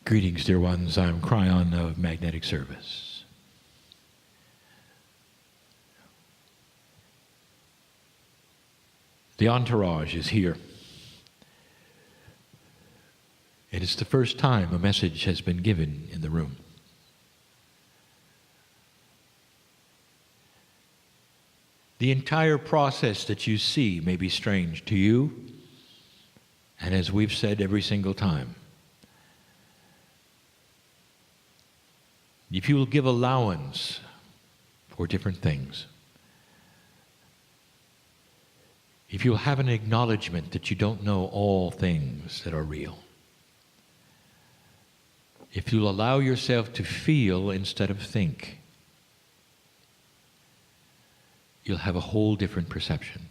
Greetings, dear ones. I'm Kryon of Magnetic Service. The entourage is here. And it's the first time a message has been given in the room. The entire process that you see may be strange to you, and as we've said every single time, if you will give allowance for different things, if you'll have an acknowledgement that you don't know all things that are real, if you'll allow yourself to feel instead of think, you'll have a whole different perception.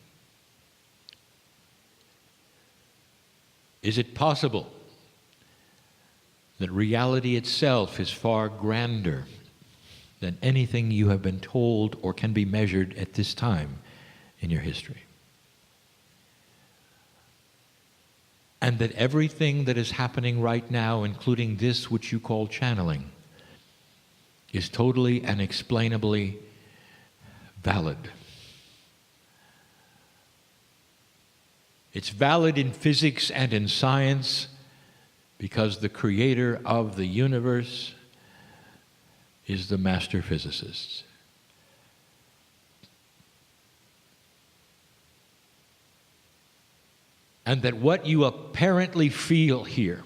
Is it possible that reality itself is far grander than anything you have been told or can be measured at this time in your history? And that everything that is happening right now, including this which you call channeling, is totally and explainably valid. It's valid in physics and in science because the creator of the universe is the master physicist. And that what you apparently feel here,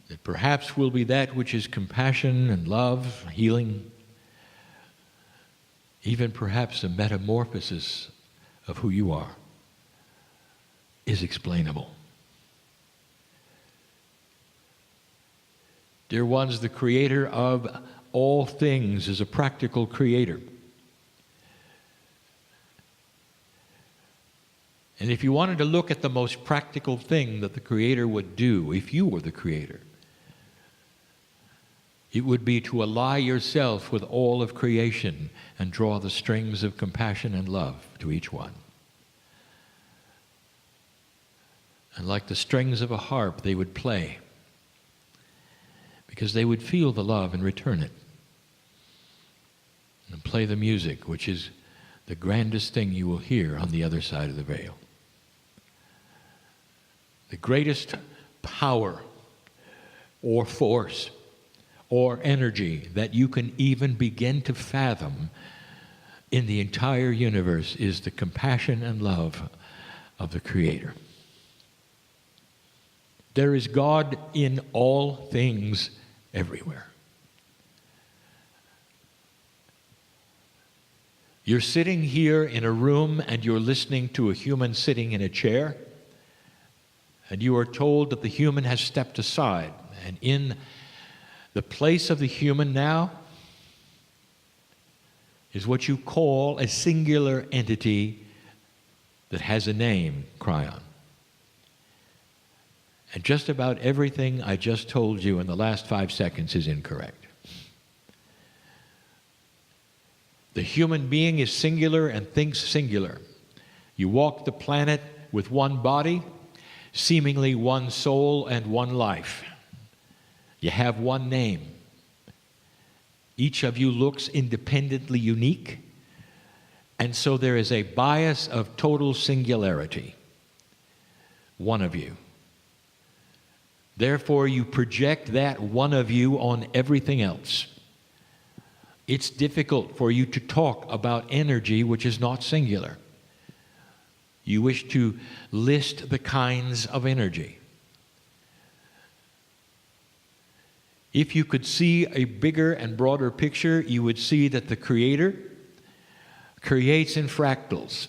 that perhaps will be that which is compassion and love, healing, even perhaps a metamorphosis of who you are, is explainable. Dear ones, the creator of all things is a practical creator. And if you wanted to look at the most practical thing that the creator would do, if you were the creator, it would be to ally yourself with all of creation and draw the strings of compassion and love to each one. And like the strings of a harp, they would play, because they would feel the love and return it. And play the music, which is the grandest thing you will hear on the other side of the veil. The greatest power or force or energy that you can even begin to fathom in the entire universe is the compassion and love of the Creator. There is God in all things everywhere. You're sitting here in a room and you're listening to a human sitting in a chair, and you are told that the human has stepped aside, and in the place of the human now is what you call a singular entity that has a name, Kryon. And just about everything I just told you in the last 5 seconds is incorrect. The human being is singular and thinks singular. You walk the planet with one body, seemingly one soul and one life. You have one name. Each of you looks independently unique, and so there is a bias of total singularity. One of you. Therefore, you project that one of you on everything else. It's difficult for you to talk about energy which is not singular. You wish to list the kinds of energy. If you could see a bigger and broader picture, you would see that the Creator creates in fractals,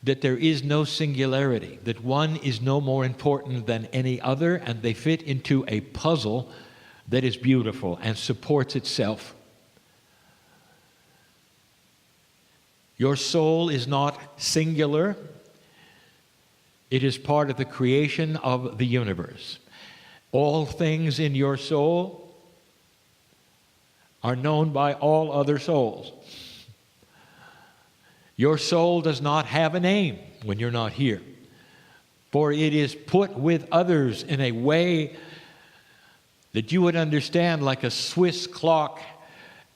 that there is no singularity, that one is no more important than any other, and they fit into a puzzle that is beautiful and supports itself. Your soul is not singular. It is part of the creation of the universe. All things in your soul are known by all other souls. Your soul does not have a name when you're not here. For it is put with others in a way that you would understand, like a Swiss clock.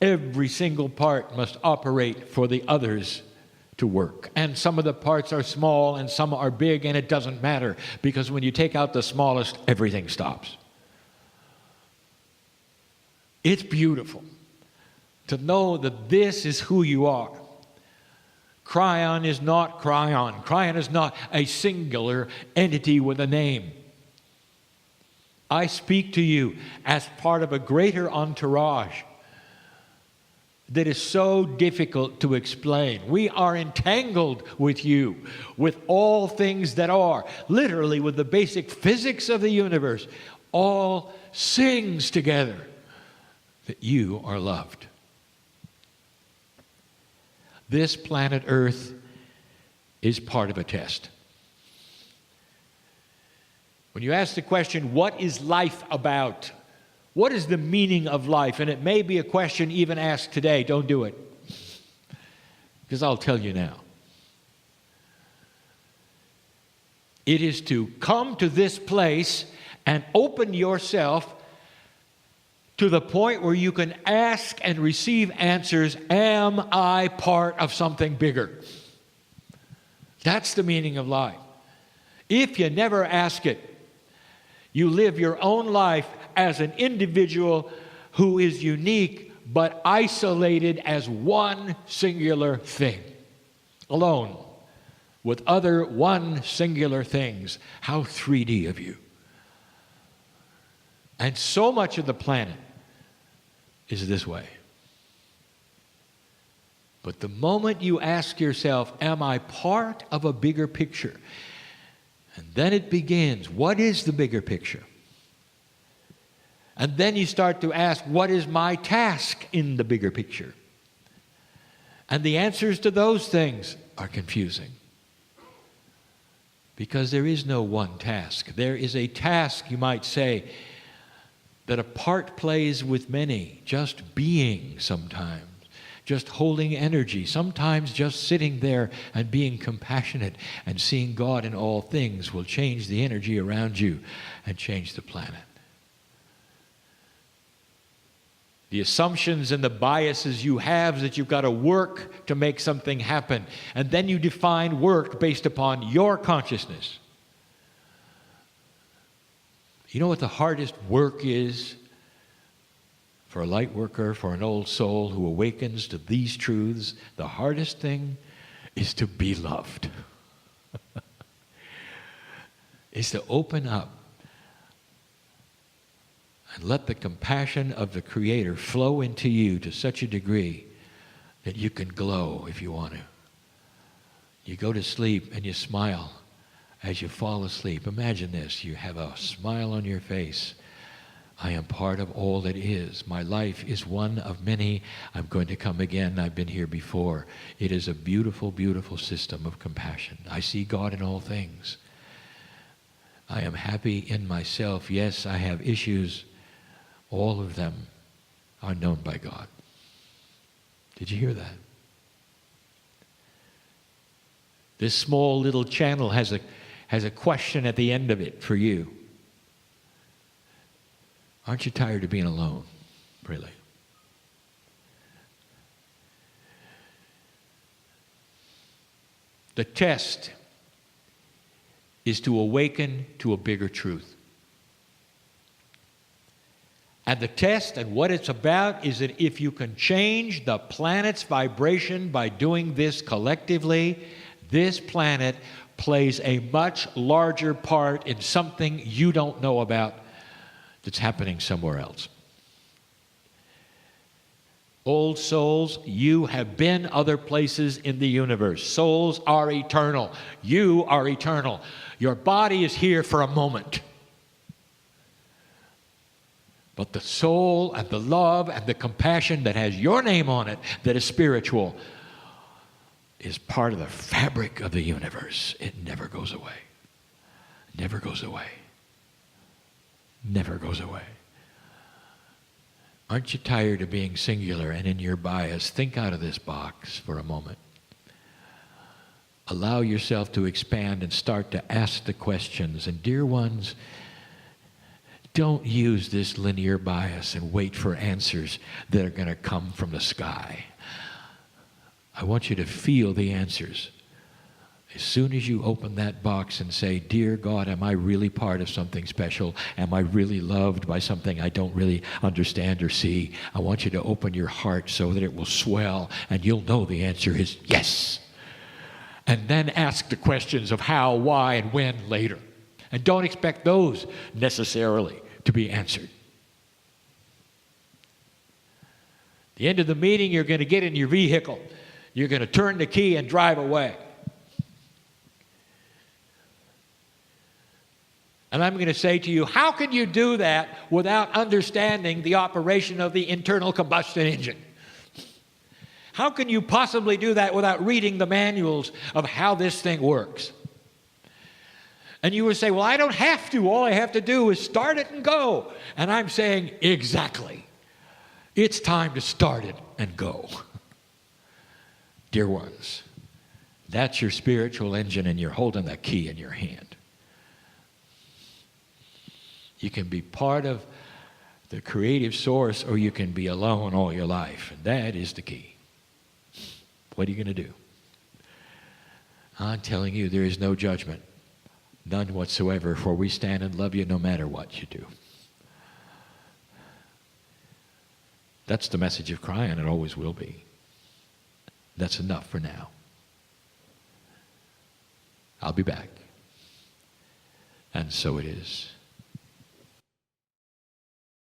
Every single part must operate for the others to work. And some of the parts are small and some are big, and it doesn't matter, because when you take out the smallest, everything stops. It's beautiful to know that this is who you are. Kryon is not Kryon. Kryon is not a singular entity with a name. I speak to you as part of a greater entourage that is so difficult to explain. We are entangled with you, with all things that are, literally with the basic physics of the universe. All sings together that you are loved. This planet Earth is part of a test. When you ask the question, what is life about? What is the meaning of life? And it may be a question even asked today. Don't do it, because I'll tell you now. It is to come to this place and open yourself to the point where you can ask and receive answers. Am I part of something bigger? That's the meaning of life. If you never ask it, you live your own life as an individual who is unique but isolated as one singular thing, alone with other one singular things. How 3D of you. And so much of the planet is this way. But the moment you ask yourself, am I part of a bigger picture? And then it begins, what is the bigger picture? And then you start to ask, what is my task in the bigger picture? And the answers to those things are confusing. Because there is no one task. There is a task, you might say, that a part plays with many, just being sometimes, just holding energy, sometimes just sitting there and being compassionate and seeing God in all things will change the energy around you and change the planet. The assumptions and the biases you have is that you've got to work to make something happen, and then you define work based upon your consciousness. You know what the hardest work is for a light worker, for an old soul who awakens to these truths? The hardest thing is to be loved. Is to open up and let the compassion of the Creator flow into you to such a degree that you can glow if you want to. You go to sleep and you smile. As you fall asleep, imagine this. You have a smile on your face. I am part of all that is. My life is one of many. I'm going to come again. I've been here before. It is a beautiful, beautiful system of compassion. I see God in all things. I am happy in myself. Yes, I have issues. All of them are known by God. Did you hear that? This small little channel has a question at the end of it for you. Aren't you tired of being alone? Really? The test is to awaken to a bigger truth. And the test and what it's about is that if you can change the planet's vibration by doing this collectively, this planet plays a much larger part in something you don't know about that's happening somewhere else. Old souls, you have been other places in the universe. Souls are eternal. You are eternal. Your body is here for a moment. But the soul and the love and the compassion that has your name on it, that is spiritual, is part of the fabric of the universe. It never goes away. Never goes away. Never goes away. Aren't you tired of being singular and in your bias? Think out of this box for a moment. Allow yourself to expand and start to ask the questions. And dear ones, don't use this linear bias and wait for answers that are going to come from the sky. I want you to feel the answers. As soon as you open that box and say, dear God, am I really part of something special? Am I really loved by something I don't really understand or see? I want you to open your heart so that it will swell and you'll know the answer is yes. And then ask the questions of how, why, and when later. And don't expect those necessarily to be answered. At the end of the meeting, you're going to get in your vehicle. You're going to turn the key and drive away. And I'm going to say to you, how can you do that without understanding the operation of the internal combustion engine? How can you possibly do that without reading the manuals of how this thing works? And you would say, well, I don't have to. All I have to do is start it and go. And I'm saying, exactly. It's time to start it and go. Dear ones, that's your spiritual engine, and you're holding that key in your hand. You can be part of the creative source, or you can be alone all your life. And that is the key. What are you going to do? I'm telling you, there is no judgment. None whatsoever, for we stand and love you no matter what you do. That's the message of Kryon. It always will be. That's enough for now. I'll be back. And so it is.